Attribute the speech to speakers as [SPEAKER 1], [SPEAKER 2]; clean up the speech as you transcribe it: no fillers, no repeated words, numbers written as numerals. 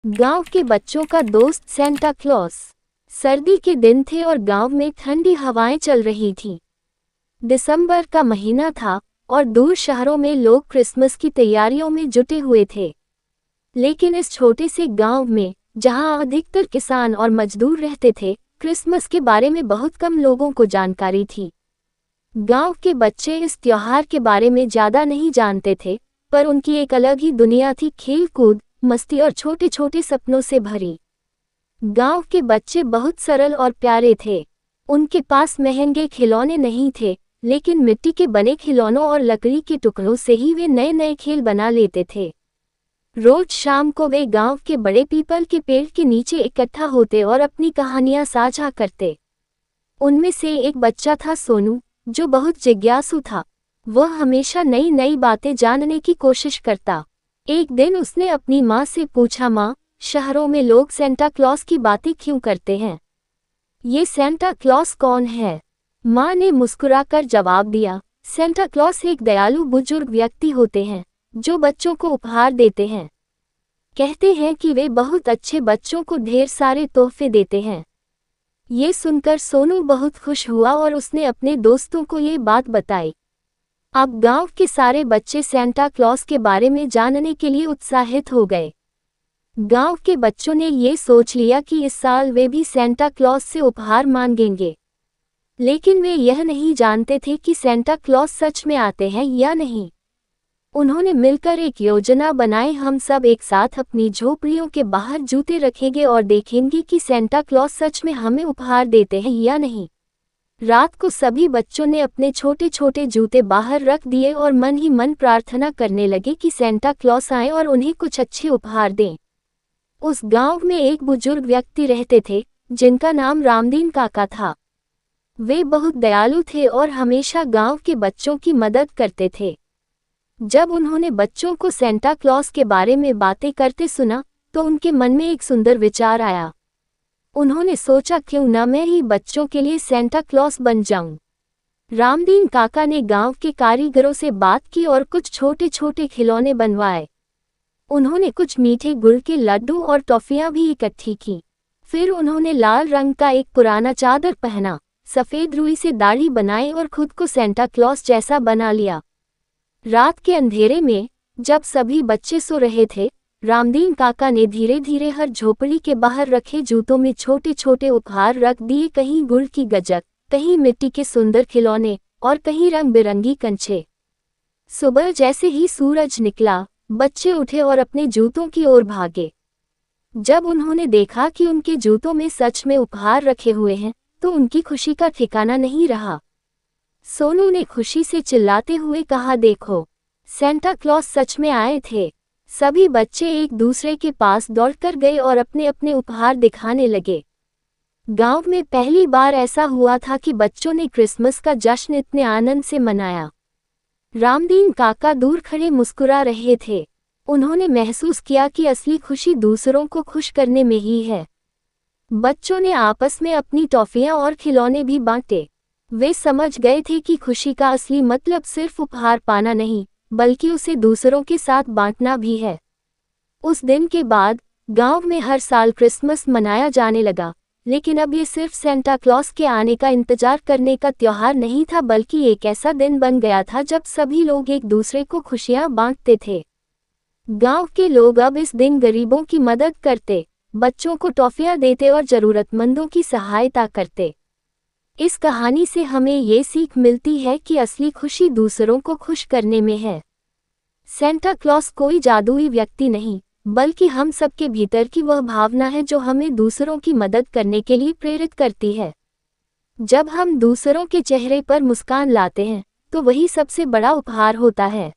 [SPEAKER 1] गांव के बच्चों का दोस्त सेंटा क्लॉस। सर्दी के दिन थे और गांव में ठंडी हवाएं चल रही थीं। दिसंबर का महीना था और दूर शहरों में लोग क्रिसमस की तैयारियों में जुटे हुए थे। लेकिन इस छोटे से गांव में, जहां अधिकतर किसान और मजदूर रहते थे, क्रिसमस के बारे में बहुत कम लोगों को जानकारी थी। गांव के बच्चे इस त्योहार के बारे में ज़्यादा नहीं जानते थे, पर उनकी एक अलग ही दुनिया थी, खेल कूद, मस्ती और छोटे छोटे सपनों से भरी। गांव के बच्चे बहुत सरल और प्यारे थे। उनके पास महंगे खिलौने नहीं थे, लेकिन मिट्टी के बने खिलौनों और लकड़ी के टुकड़ों से ही वे नए नए खेल बना लेते थे। रोज शाम को वे गांव के बड़े पीपल के पेड़ के नीचे इकट्ठा होते और अपनी कहानियां साझा करते। उनमें से एक बच्चा था सोनू, जो बहुत जिज्ञासु था। वह हमेशा नई नई बातें जानने की कोशिश करता। एक दिन उसने अपनी माँ से पूछा, माँ, शहरों में लोग सेंटा क्लॉस की बातें क्यों करते हैं? ये सेंटा क्लॉस कौन है? माँ ने मुस्कुराकर जवाब दिया, सेंटा क्लॉस एक दयालु बुजुर्ग व्यक्ति होते हैं, जो बच्चों को उपहार देते हैं। कहते हैं कि वे बहुत अच्छे बच्चों को ढेर सारे तोहफे देते हैं। ये सुनकर सोनू बहुत खुश हुआ और उसने अपने दोस्तों को ये बात बताई। अब गांव के सारे बच्चे सेंटा क्लॉस के बारे में जानने के लिए उत्साहित हो गए। गांव के बच्चों ने ये सोच लिया कि इस साल वे भी सेंटा क्लॉस से उपहार मांगेंगे। लेकिन वे यह नहीं जानते थे कि सेंटा क्लॉस सच में आते हैं या नहीं। उन्होंने मिलकर एक योजना बनाई, हम सब एक साथ अपनी झोपड़ियों के बाहर जूते रखेंगे और देखेंगे कि सेंटा क्लॉस सच में हमें उपहार देते हैं या नहीं। रात को सभी बच्चों ने अपने छोटे छोटे जूते बाहर रख दिए और मन ही मन प्रार्थना करने लगे कि सेंटा क्लॉस आए और उन्हें कुछ अच्छे उपहार दें। उस गांव में एक बुजुर्ग व्यक्ति रहते थे, जिनका नाम रामदीन काका था। वे बहुत दयालु थे और हमेशा गांव के बच्चों की मदद करते थे। जब उन्होंने बच्चों को सेंटा क्लॉस के बारे में बातें करते सुना, तो उनके मन में एक सुंदर विचार आया। उन्होंने सोचा, क्यों न मैं ही बच्चों के लिए सेंटा क्लॉस बन जाऊं। रामदीन काका ने गांव के कारीगरों से बात की और कुछ छोटे छोटे खिलौने बनवाए। उन्होंने कुछ मीठे गुड़ के लड्डू और टॉफियां भी इकट्ठी की। फिर उन्होंने लाल रंग का एक पुराना चादर पहना, सफ़ेद रुई से दाढ़ी बनाई और खुद को सेंटा क्लॉस जैसा बना लिया। रात के अंधेरे में, जब सभी बच्चे सो रहे थे, रामदीन काका ने धीरे धीरे हर झोपड़ी के बाहर रखे जूतों में छोटे छोटे उपहार रख दिए, कहीं गुड़ की गजक, कहीं मिट्टी के सुंदर खिलौने और कहीं रंग बिरंगी कंचे। सुबह जैसे ही सूरज निकला, बच्चे उठे और अपने जूतों की ओर भागे। जब उन्होंने देखा कि उनके जूतों में सच में उपहार रखे हुए हैं, तो उनकी खुशी का ठिकाना नहीं रहा। सोनू ने खुशी से चिल्लाते हुए कहा, देखो, सेंटा क्लॉस सच में आए थे। सभी बच्चे एक दूसरे के पास दौड़कर गए और अपने अपने उपहार दिखाने लगे। गांव में पहली बार ऐसा हुआ था कि बच्चों ने क्रिसमस का जश्न इतने आनंद से मनाया। रामदीन काका दूर खड़े मुस्कुरा रहे थे। उन्होंने महसूस किया कि असली खुशी दूसरों को खुश करने में ही है। बच्चों ने आपस में अपनी टॉफियां और खिलौने भी बांटे। वे समझ गए थे कि खुशी का असली मतलब सिर्फ उपहार पाना नहीं, बल्कि उसे दूसरों के साथ बांटना भी है। उस दिन के बाद गांव में हर साल क्रिसमस मनाया जाने लगा, लेकिन अब ये सिर्फ सेंटा क्लॉस के आने का इंतजार करने का त्योहार नहीं था, बल्कि एक ऐसा दिन बन गया था जब सभी लोग एक दूसरे को खुशियां बांटते थे। गांव के लोग अब इस दिन गरीबों की मदद करते, बच्चों को टॉफियां देते और जरूरतमंदों की सहायता करते। इस कहानी से हमें ये सीख मिलती है कि असली खुशी दूसरों को खुश करने में है। सेंटा क्लॉस कोई जादुई व्यक्ति नहीं, बल्कि हम सबके भीतर की वह भावना है जो हमें दूसरों की मदद करने के लिए प्रेरित करती है। जब हम दूसरों के चेहरे पर मुस्कान लाते हैं, तो वही सबसे बड़ा उपहार होता है।